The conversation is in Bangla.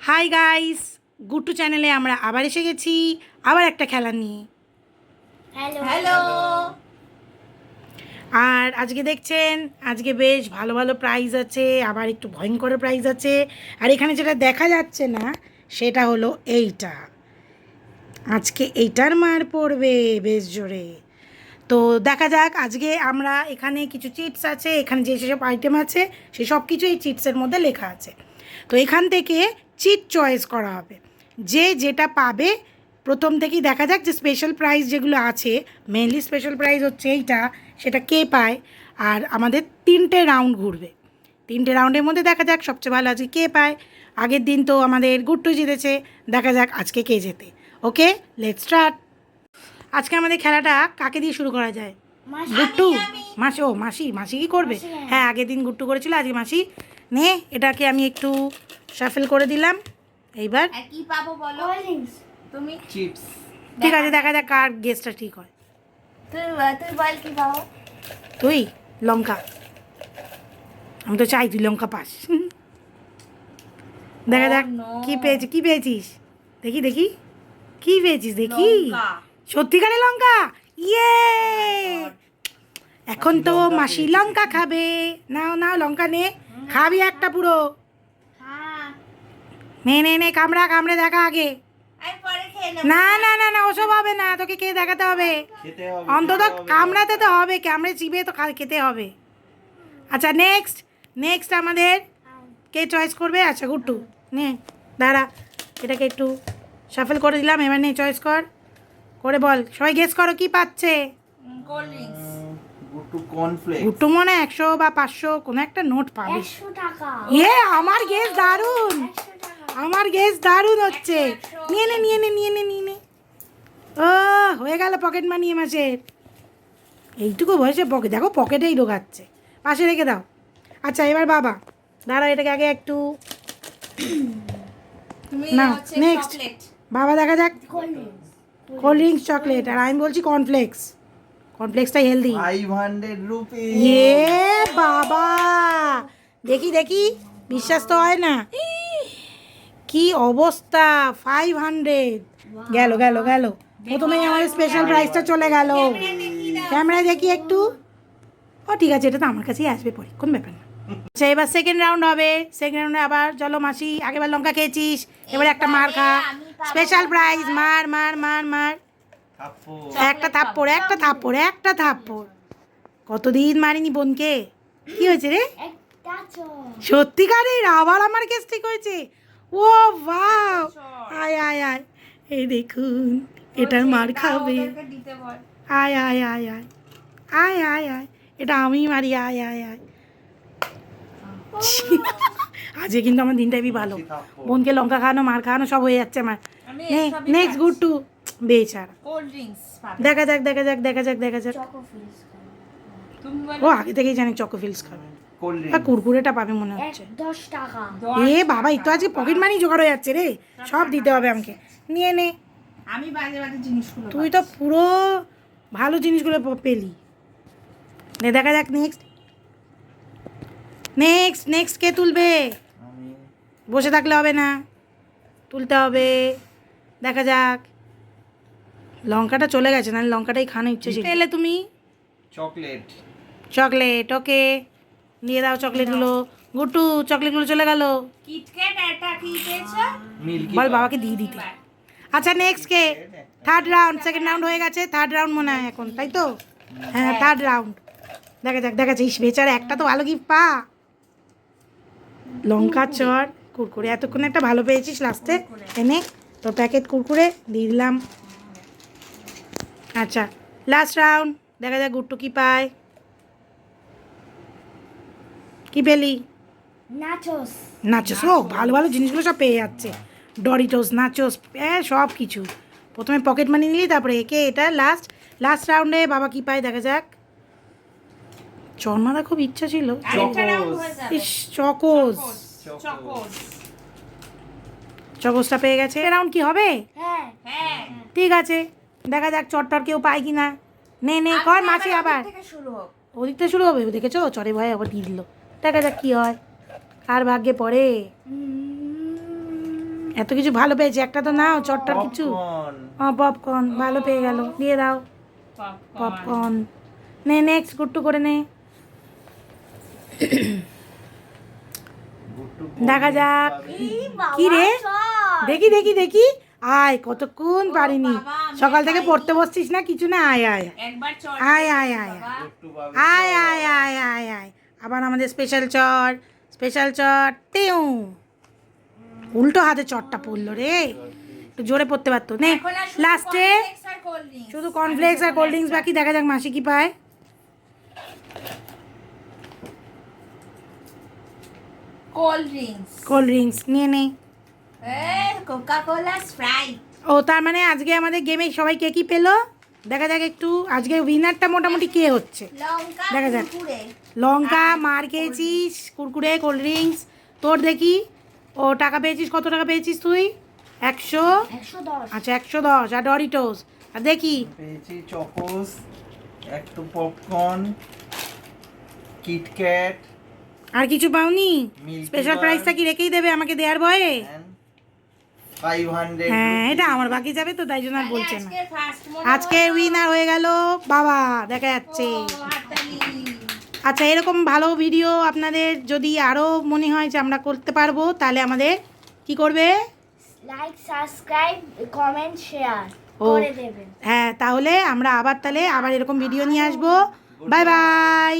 হাই গাইস, গুট্টু চ্যানেলে আমরা আবার এসে গেছি আবার একটা খেলা নিয়ে। Hello hello. আর আজকে দেখছেন, আজকে বেশ ভালো ভালো প্রাইজ আছে, আবার একটু ভয়ঙ্কর প্রাইজ আছে। আর এখানে যেটা দেখা যাচ্ছে না সেটা হলো এইটা, আজকে এইটার মার পড়বে বেশ জোরে। তো দেখা যাক, আজকে আমরা এখানে কিছু চিটস আছে, এখানে যে যেসব আইটেম আছে সে সব কিছু এই চিটসের মধ্যে লেখা আছে। তো এখান থেকে চিট চয়েস করা হবে, যে যেটা পাবে। প্রথম থেকেই দেখা যাক যে স্পেশাল প্রাইজ যেগুলো আছে, মেনলি স্পেশাল প্রাইজ হচ্ছে এইটা, সেটা কে পায়। আর আমাদের 3টে রাউন্ড ঘুরবে, 3টে রাউন্ডের মধ্যে দেখা যাক সবচেয়ে ভালো আজকে কে পায়। আগের দিন তো আমাদের গুট্টু জিতেছে, দেখা যাক আজকে কে জেতে। ওকে, লেটস স্টার্ট। আজকে আমাদের খেলাটা কাকে দিয়ে শুরু করা যায়? গুট্টু। মাসি? ও মাসি, মাসি কি করবে? হ্যাঁ, আগের দিন গুট্টু করেছিল, আজকে মাসি। নে, এটাকে আমি একটু শাফেল করে দিলাম। এইবার কি পাবো বলো? তুমি চিপস। ঠিক আছে, দেখা যাক কার গেসটা ঠিক হয়। তুই বল কি পাবো? তুই লঙ্কা, আমি তো চাই তুই লঙ্কা পাস। দেখা যাক কি পেয়েছিস, কি পেয়েছিস দেখি দেখি, কি পেয়েছিস দেখি। সত্যিকারে লঙ্কা, ইয়ে! এখন তো মাসি লঙ্কা খাবে। নাও নাও লঙ্কা নে, খাবি একটা পুরো। হ্যাঁ, নে নে নে, কামড়া কামড়ে দেখা আগে। আমি পরে খেয়ে নেব। না না না না, ওসব হবে না, তোকে কে দেখাতে হবে। খেতে হবে, অন্তত খেতে হবে। কামড়াতে তো হবে, কামড়ে চিবিয়ে তো খেতে হবে। আচ্ছা, নেক্সট নেক্সট আমাদের কে চয়েস করবে? আচ্ছা গুট্টু, নে দাঁড়া, এটাকে একটু শাফেল করে দিলাম। এবার নে, চয়েস কর, করে বল, সবাই গেস করো কি পাচ্ছে। Cold drinks. Guttu cornflakes. Guttu মনে হয় 100 বা 500 কোনো একটা নোট পাবে। 100 টাকা। ইয়ে, আমার গেস দারুণ, 100 টাকা। আমার গেস দারুণ হচ্ছে। নিয়ে নে নিয়ে নে নিয়ে নে নিয়ে নে। ও, হয়ে গেল পকেট মানি মাসের। এইটুকু বয়সে পকেট, দেখো পকেটেই ঢোকাচ্ছে। পাশে রেখে দাও। আচ্ছা, এবার বাবা, দাঁড়াও, এটাকে আগে একটু তুমি না, হচ্ছে next। চকলেট। বাবা দেখা যাক। Cold drinks. Cold drinks, chocolate, আর আমি বলছি কর্নফ্লেক্স। কর্নফ্লেক্সটাই হেলদি। 500 রুপি। ইয়ে বাবা, দেখি দেখি, বিশ্বাস তো হয় না। কি অবস্থা, 500! গেল গেল গেল, প্রথমেই আমাদের স্পেশাল প্রাইসটা চলে গেল। ক্যামেরায় দেখি একটু। ও ঠিক আছে, এটা তো আমার কাছেই আসবে পরে, কোন ব্যাপার না। আচ্ছা, এবার সেকেন্ড রাউন্ড হবে। সেকেন্ড রাউন্ডে আবার চলো মাসি, আগেবার লঙ্কা খেয়েছিস, এবার একটা মার খা। স্পেশাল প্রাইজ, মার মার মার মার। আপু, একটা থাপ্পড়, একটা থাপ্পড়, একটা থাপ্পড়। কতদিন মারিনি বোনকে। কি হয়েছে রে? একটা চপ। সত্যিকারের আবার আমার কেস ঠিক হয়েছে। ও বাহ, আয় আয় আয়, এই দেখুন, এটার মার খাবে। ওদেরকে দিতে বল। আয় আয় আয় আয় আয় আয় আয়, এটা আমি মারি, আয় আয় আয়। আজকে কিন্তু আমার দিনটাই ভালো, বোনকে লঙ্কা খাওয়ানো, মার খাওয়ানো সব হয়ে যাচ্ছে আমার। আমি নেক্সট গুট্টু, বেচারা। কোল্ড ড্রিঙ্কস পাবো। দেখা যাক দেখা যাক দেখা যাক দেখা যাক। Choco feels. তুমি ও বলো। আগে থেকেই জানি চকো ফিলস খাবে, কোল্ড আর ড্রিঙ্কস। কুরকুরেটা পাবে মনে হচ্ছে। 10 টাকা। এ বাবা, এই তো আজকে পকেট মানি জোগাড় হয়ে যাচ্ছে রে, সব দিতে হবে আমাকে। নিয়ে নে, আমি বাজে বাজে জিনিসগুলো তুই তো পুরো ভালো জিনিসগুলো পেলি। নে দেখা যাক নেক্সট নেক্সট নেক্সট কে তুলবে? আমি বসে থাকলে হবে না, তুলতে হবে। দেখা যাক। লঙ্কাটা চলে গেছে, না লঙ্কাটাই খানো ইচ্ছে ছিল। এলে তুমি চকলেট। চকলেট, ওকে, দিয়ে দাও চকলেটগুলো। গুট্টু, চকলেটগুলো চলে গেল। কিটক্যাট এটা কি পেয়েছো? মিল্কি বল বাবাকে দিয়ে দিতে। আচ্ছা, নেক্সট কে? থার্ড রাউন্ড, সেকেন্ড রাউন্ড হয়ে গেছে, থার্ড রাউন্ড মনে হয় এখন, তাই তো? হ্যাঁ, থার্ড রাউন্ড। দেখা যাক দেখা যাক, ইস বেচারা, একটা তো ভালো গিফট পা। লঙ্কা চর, কুরকুরে, এতক্ষণ একটা ভালো পেয়েছিস লাস্টে। এনে তোর প্যাকেট কুরকুরে দিয়ে দিলাম। আচ্ছা, লাস্ট রাউন্ড, দেখা যাক গুট্টু কি পায়। কি পেলি? নাচোস। নাচোস, ও ভালো ভালো জিনিসগুলো সব পেয়ে যাচ্ছে। ডরিটোস, নাচোস, সব কিছু। প্রথমে পকেট মানি নিলি, তারপরে একে এটা লাস্ট। লাস্ট রাউন্ডে বাবা কি পায় দেখা যাক। চরমাদা খুব ইচ্ছা ছিল। আরেকটা রাউন্ড হয়ে যাবে। ইস, চকোস, চকোস। চকোসটা পেয়ে গেছে। রাউন্ড কি হবে? হ্যাঁ হ্যাঁ। ঠিক আছে, দেখা যাক চটটর কেউ পায় কি না। নে নে কর মাসি, আবার থেকে শুরু হোক। ওদিক থেকে শুরু হবে। দেখেছো, চরে ভয়ে আবার দিয়ে দিল। দেখা যাক কি হয়, কার ভাগ্যে পড়ে। এত কিছু ভালো পেয়েছে, একটা তো নাও চটটার কিছু। পপকর্ন। পপকর্ন ভালো পেয়ে গেল, দিয়ে দাও পপকর্ন। নে নেক্সট গুট্টু করে নে, গুট্টু দেখা cold যাক। drinks পাবে। কি রে, দেখি দেখি দেখি, আয় কতক্ষণ পারিনি, বাবা, আমি সকাল থেকে খাইনি। পড়তে বসছিস না কিছু না, আয় আয় একবার চট আয় আয় আয় বাবা। গুট্টু পাবে আয় চপ। আয় আয় আয় আয়, আবার আমাদের স্পেশাল চট, স্পেশাল চট তেউ। উল্টো হাতে চটটা পড়লো রে, একটু জোরে পড়তে পারতো। নে এখন আর শুধু লাস্টে cornflakes আর cold drinks। শুধু কর্নফ্লেক্স আর কোল্ড ড্রিঙ্কস বাকি, দেখা যাক মাসি কি পায়। কোল্ড ড্রিঙ্কস, কোল্ড ড্রিঙ্কস নিয়ে নে। কোকা কোলা, স্প্রাইট। ও তার মানে আজকে আমাদের গেমে সবাই কে কি পেলো দেখা যাক একটু। আজকে উইনারটা মোটামুটি কে হচ্ছে লঙ্কা, দেখা যাক। কুরকুরে। লঙ্কা মার খেয়েছিস, কুরকুরে, কোল্ড ড্রিঙ্কস। তোর দেখি, ও টাকা পেয়েছিস, কত টাকা পেয়েছিস তুই? 100। 110। আচ্ছা 110। আর ডরিটোস, আর দেখি পেয়েছি চকোস, একটু পপকর্ন, কিটক্যাট, আর কিছু পাওনি? Milky special Bar। প্রাইসটা কি রেখেই দেবে আমাকে দেওয়ার ভয়ে? and 500 হ্যাঁ এটা rupees। আমার বাকি যাবে তো, তাই জন্য আর বলছে না। আজকে ফার্স্ট আজকে উইনার হয়ে গেল বাবা, দেখা যাচ্ছে। আচ্ছা এরকম ভালো ভিডিও আপনাদের যদি আরও মনে হয় যে আমরা করতে পারবো, তাহলে আমাদের কি করবে? লাইক, সাবস্ক্রাইব, কমেন্ট, শেয়ার ও। করে দেবেন। হ্যাঁ তাহলে আমরা আবার এরকম ভিডিও নিয়ে আসবো। Bye bye.